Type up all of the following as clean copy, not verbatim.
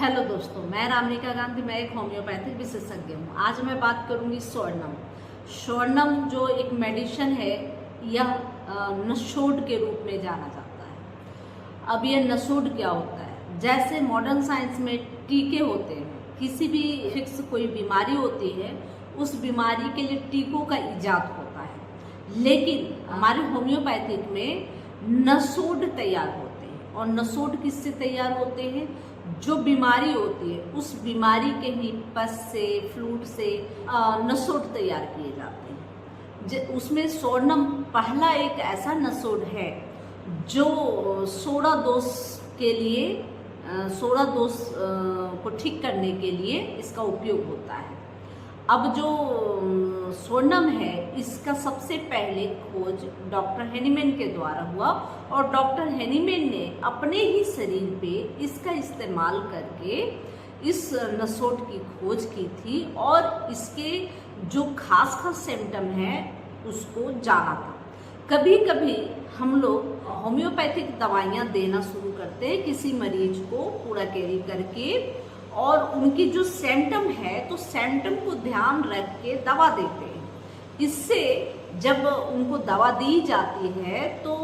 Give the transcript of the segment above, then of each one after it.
Hello दोस्तों, मैं रामनिका गांधी, मैं एक होम्योपैथिक विशेषज्ञ हूँ। आज मैं बात करूँगी स्वर्णम। स्वर्णम जो एक मेडिसिन है, यह नसोड के रूप में जाना जाता है। अब यह नसोड क्या होता है? जैसे मॉडर्न साइंस में टीके होते हैं, किसी भी फिक्स कोई बीमारी होती है, उस बीमारी के लिए टीकों का इजाद होता है, लेकिन हमारे होम्योपैथिक में नसोड तैयार होते हैं। और नसोड किससे तैयार होते हैं? जो बीमारी होती है उस बीमारी के ही पस से, फ्लूट से नसोड तैयार किए जाते हैं। उसमें स्वर्णम पहला एक ऐसा नसोड है जो सोड़ा दोष के लिए, सोड़ा दोष को ठीक करने के लिए इसका उपयोग होता है। अब जो स्वर्णम है, इसका सबसे पहले खोज डॉक्टर हेनीमैन के द्वारा हुआ और डॉक्टर हेनीमैन ने अपने ही शरीर पे इसका इस्तेमाल करके इस नसोड की खोज की थी और इसके जो खास खास सिम्टम है उसको जाना था। कभी कभी हम लोग होम्योपैथिक दवाइयाँ देना शुरू करते हैं किसी मरीज को पूरा कैरी करके, और उनकी जो सिम्टम है तो सिम्टम को ध्यान रख के दवा देते हैं। इससे जब उनको दवा दी जाती है तो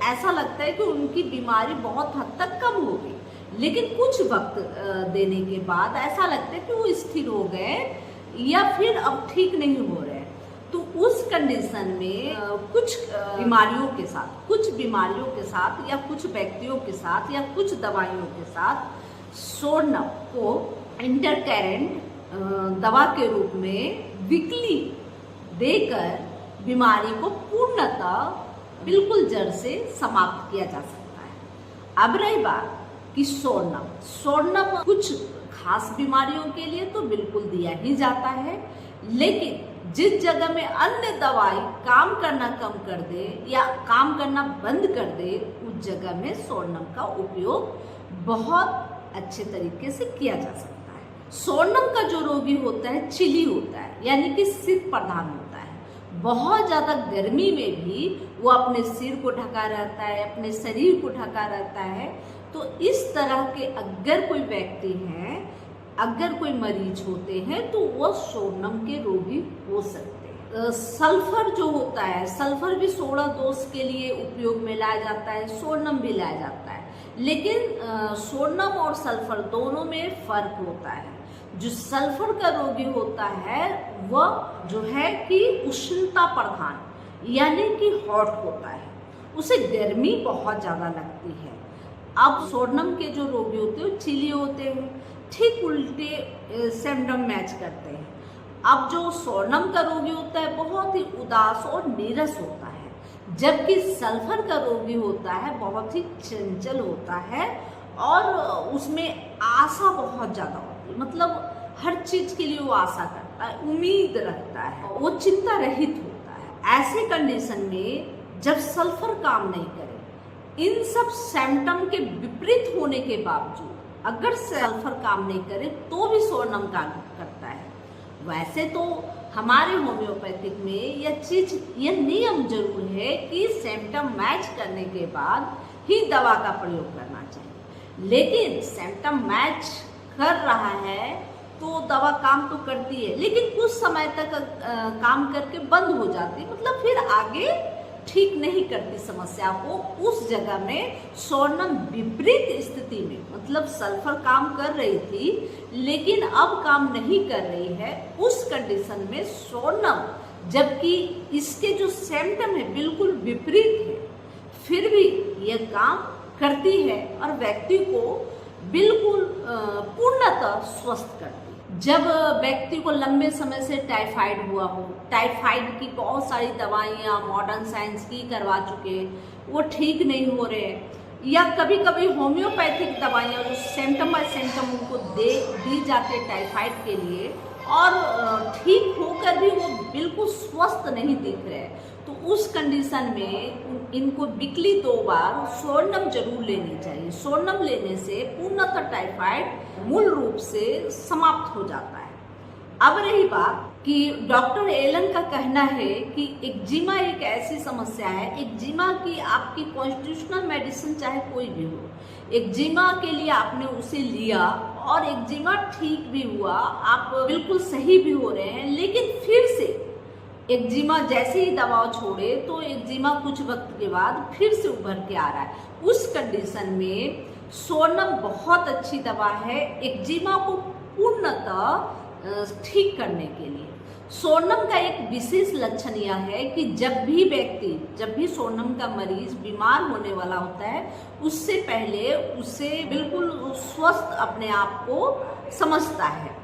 ऐसा लगता है कि उनकी बीमारी बहुत हद तक कम हो गई, लेकिन कुछ वक्त देने के बाद ऐसा लगता है कि वो स्थिर हो गए या फिर अब ठीक नहीं हो रहे। तो उस कंडीशन में कुछ बीमारियों के साथ या कुछ व्यक्तियों के साथ या कुछ दवाइयों के साथ स्वर्णम को इंटरकरेंट दवा के रूप में वीकली देकर बीमारी को पूर्णतः बिल्कुल जड़ से समाप्त किया जा सकता है। अब रही बात कि स्वर्णम कुछ खास बीमारियों के लिए तो बिल्कुल दिया ही जाता है, लेकिन जिस जगह में अन्य दवाई काम करना कम कर दे या काम करना बंद कर दे, उस जगह में स्वर्णम का उपयोग बहुत अच्छे तरीके से किया जा सकता है। स्वर्णम का जो रोगी होता है चिली होता है, यानी कि शीत प्रधान होता है। बहुत ज़्यादा गर्मी में भी वो अपने सिर को ढका रहता है, अपने शरीर को ढका रहता है। तो इस तरह के अगर कोई व्यक्ति हैं, अगर कोई मरीज होते हैं तो वो स्वर्णम के रोगी हो सकते हैं। सल्फर जो होता है, सल्फर भी सोड़ा दोष के लिए उपयोग में लाया जाता है, स्वर्णम भी लाया जाता है, लेकिन स्वर्णम और सल्फर दोनों में फर्क होता है। जो सल्फर का रोगी होता है वह जो है कि उष्णता प्रधान, यानी कि हॉट होता है, उसे गर्मी बहुत ज़्यादा लगती है। अब स्वर्णम के जो रोगी होते हैं वो चिली होते हैं, ठीक उल्टे सिम्टम मैच करते हैं। अब जो स्वर्णम का रोगी होता है बहुत ही उदास और नीरस होता है, जबकि सल्फर का रोगी होता है बहुत ही चंचल होता है और उसमें आशा बहुत ज़्यादा होती है। मतलब हर चीज़ के लिए वो आशा करता है, उम्मीद रखता है, वो चिंता रहित होता है। ऐसे कंडीशन में जब सल्फर काम नहीं करे, इन सब सिम्टम के विपरीत होने के बावजूद अगर सल्फर काम नहीं करे तो भी स्वर्णम काम करता है। वैसे तो हमारे होम्योपैथिक में यह नियम जरूर है कि सिम्टम मैच करने के बाद ही दवा का प्रयोग करना चाहिए, लेकिन सिम्टम मैच कर रहा है तो दवा काम तो करती है, लेकिन कुछ समय तक काम करके बंद हो जाती है, मतलब फिर आगे ठीक नहीं करती समस्या को। उस जगह में स्वर्णम विपरीत स्थिति में, मतलब सल्फर काम कर रही थी लेकिन अब काम नहीं कर रही है, उस कंडीशन में स्वर्णम, जबकि इसके जो सिम्टम है बिल्कुल विपरीत है, फिर भी यह काम करती है और व्यक्ति को बिल्कुल पूर्णतः स्वस्थ करती है। जब व्यक्ति को लंबे समय से टाइफाइड हुआ हो, टाइफाइड की बहुत सारी दवाइयाँ मॉडर्न साइंस की करवा चुके, वो ठीक नहीं हो रहे, या कभी कभी होम्योपैथिक दवाइयाँ जो सिम्टम बाय सिम्टम उनको दी जाती है टाइफाइड के लिए, और ठीक होकर भी वो बिल्कुल स्वस्थ नहीं दिख रहे, तो उस कंडीशन में इनको वीकली 2 बार स्वर्णम जरूर लेनी चाहिए। स्वर्णम लेने से पूर्णतः टाइफाइड मूल रूप से समाप्त हो जाता है। अब रही बात कि डॉक्टर एलन का कहना है कि एक्जिमा एक ऐसी समस्या है, एक्जिमा की आपकी कॉन्स्टिट्यूशनल मेडिसिन चाहे कोई भी हो, एक्जिमा के लिए आपने उसे लिया और एक्जिमा ठीक भी हुआ, आप बिल्कुल सही भी हो रहे हैं, लेकिन फिर से एक्जिमा जैसे ही दवा छोड़े तो एक्जिमा कुछ वक्त के बाद फिर से उभर के आ रहा है। उस कंडीशन में सोनम बहुत अच्छी दवा है एक्जिमा को पूर्णतः ठीक करने के लिए। सोनम का एक विशेष लक्षण यह है कि जब भी सोनम का मरीज बीमार होने वाला होता है, उससे पहले उसे बिल्कुल स्वस्थ अपने आप को समझता है।